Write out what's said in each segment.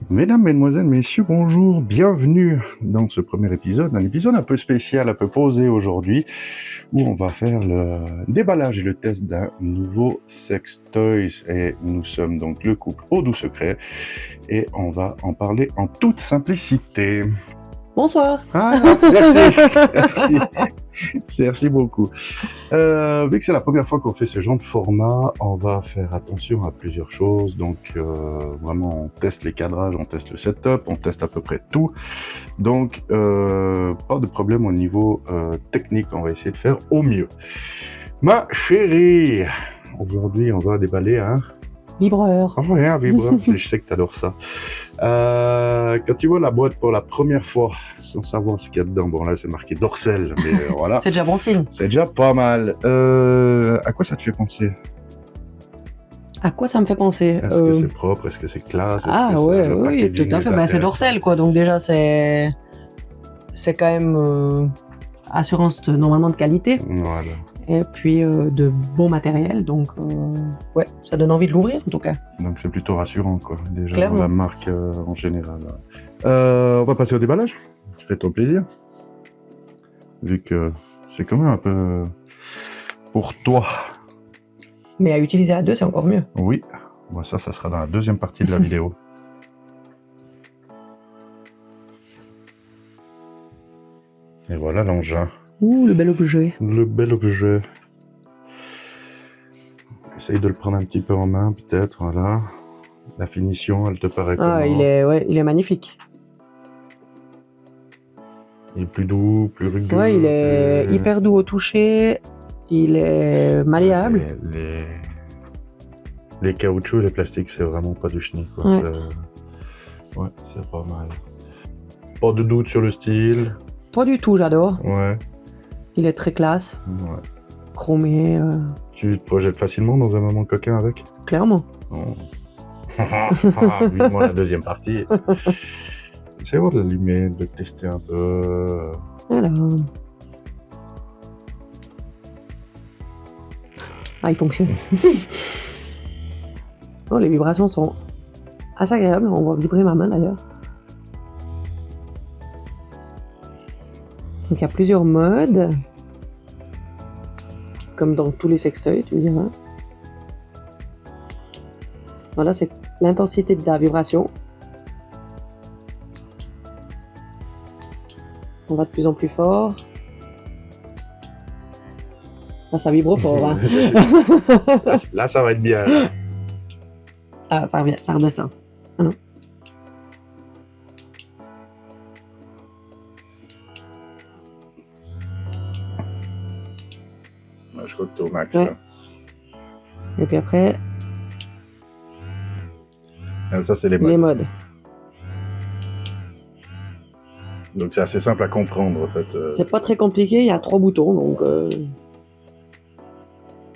Mesdames, Mesdemoiselles, Messieurs, bonjour, bienvenue dans ce premier épisode, un épisode un peu spécial, un peu posé aujourd'hui, où on va faire le déballage et le test d'un nouveau sextoys. Et nous sommes donc le couple Au Doux Secret, et on va en parler en toute simplicité. Bonsoir. Ah, merci, merci beaucoup. Vu que c'est la première fois qu'on fait ce genre de format, on va faire attention à plusieurs choses. Donc vraiment, on teste les cadrages, on teste le setup, on teste à peu près tout. Donc pas de problème au niveau technique, on va essayer de faire au mieux. Ma chérie, aujourd'hui on va déballer un Vibreur. Oh, ouais, un vibreur, je sais que t'adores ça. Quand tu vois la boîte pour la première fois, sans savoir ce qu'il y a dedans, bon là c'est marqué Dorcel, mais voilà. C'est déjà bon signe. C'est déjà pas mal. À quoi ça te fait penser? À quoi ça me fait penser? Est-ce que c'est propre? Est-ce que c'est classe? Ah ouais, oui, tout à fait. Bah, c'est Dorcel, quoi. Donc déjà, c'est quand même assurance normalement de qualité. Voilà. Et puis de bon matériel. Donc ouais, ça donne envie de l'ouvrir en tout cas. Donc c'est plutôt rassurant, quoi. Déjà Clairement. dans la marque en général. On va passer au déballage. Fais-toi plaisir. Vu que c'est quand même un peu pour toi. Mais à utiliser à deux, c'est encore mieux. Oui, bon, ça sera dans la deuxième partie de la vidéo. Et voilà l'engin. Ouh, le bel objet. Le bel objet. Essaye de le prendre un petit peu en main, peut-être, voilà. La finition, elle te paraît comment? Ah, il est magnifique. Il est plus doux, plus rugueux. Ouais, il est hyper doux au toucher. Il est malléable. Les caoutchoucs et les plastiques, c'est vraiment pas du chenille, quoi. Ouais. Ouais, c'est pas mal. Pas de doute sur le style. Pas du tout, j'adore. Ouais. Il est très classe. Ouais. Chromé, Tu te projettes facilement dans un moment coquin avec? clairement. Oh. Vivement la deuxième partie. C'est voir de l'allumer, de le tester un peu. Alors. Ah, il fonctionne. Oh, les vibrations sont assez agréables. On va vibrer ma main d'ailleurs. Donc il y a plusieurs modes. Comme dans tous les sextoys, tu me diras. Voilà, c'est l'intensité de la vibration. On va de plus en plus fort. Là, ça vibre fort. Hein. Là, ça va être bien. Là. Ah, ça revient, ça redescend. Ah non. Je crois que t'es au max. Ouais. Et puis après, Ça, c'est les modes. les modes. Donc, c'est assez simple à comprendre, en fait. C'est pas très compliqué, il y a 3 boutons, donc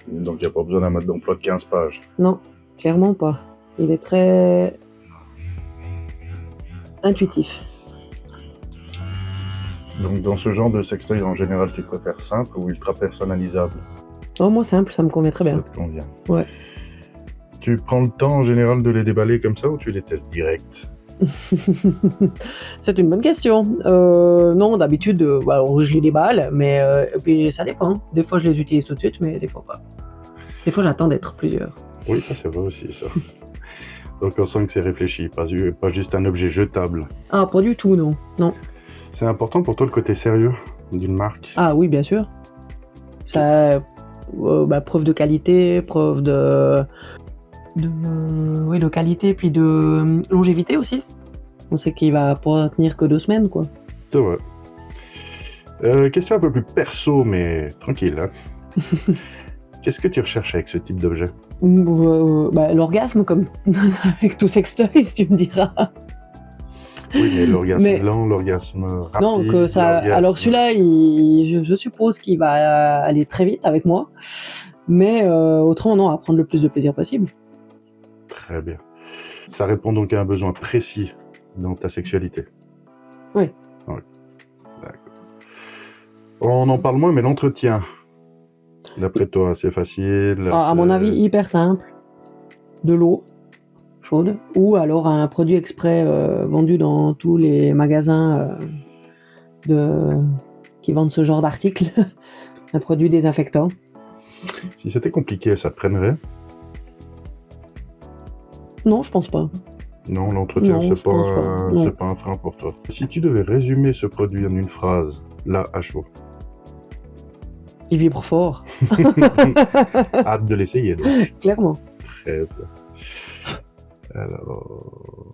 Donc, il n'y a pas besoin d'un mode d'emploi de 15 pages. non, clairement pas. Il est très intuitif. Donc, dans ce genre de sextoy, en général, tu préfères simple ou ultra personnalisable? Oh, moi simple, ça me convient très bien. Ça te convient. Ouais. Tu prends le temps, en général, de les déballer comme ça ou tu les testes direct? C'est une bonne question. Non, d'habitude, je les déballe, mais et puis ça dépend. Des fois, je les utilise tout de suite, mais des fois pas. Des fois, j'attends d'être plusieurs. Oui, ça, c'est vrai aussi, ça. Donc, on sent que c'est réfléchi, pas juste un objet jetable. Ah, pas du tout, non. Non. C'est important pour toi le côté sérieux d'une marque? Ah oui, bien sûr. Ça, preuve de qualité, preuve de qualité, puis de longévité aussi. On sait qu'il va pas tenir que 2 semaines, quoi. C'est vrai. Question un peu plus perso, mais tranquille. Hein. Qu'est-ce que tu recherches avec ce type d'objet? L'orgasme, comme avec tout sextoy, si tu me diras. Oui, mais l'orgasme lent, l'orgasme rapide. Donc, alors celui-là, je suppose qu'il va aller très vite avec moi. Mais autrement, non, à prendre le plus de plaisir possible. Très bien. Ça répond donc à un besoin précis dans ta sexualité. Oui. Ouais. D'accord. On en parle moins, mais l'entretien, d'après toi, c'est facile. À mon c'est- avis, hyper simple. De l'eau chaude ou alors un produit exprès vendu dans tous les magasins qui vendent ce genre d'article. Un produit désinfectant. Si c'était compliqué, ça te prendrait? Non, je pense pas. Non, l'entretien, Non, c'est je pense pas. Non. c'est pas un frein pour toi. Si tu devais résumer ce produit en une phrase, là, à chaud, Il vibre fort, hâte de l'essayer, donc. clairement. Très bien. Alors,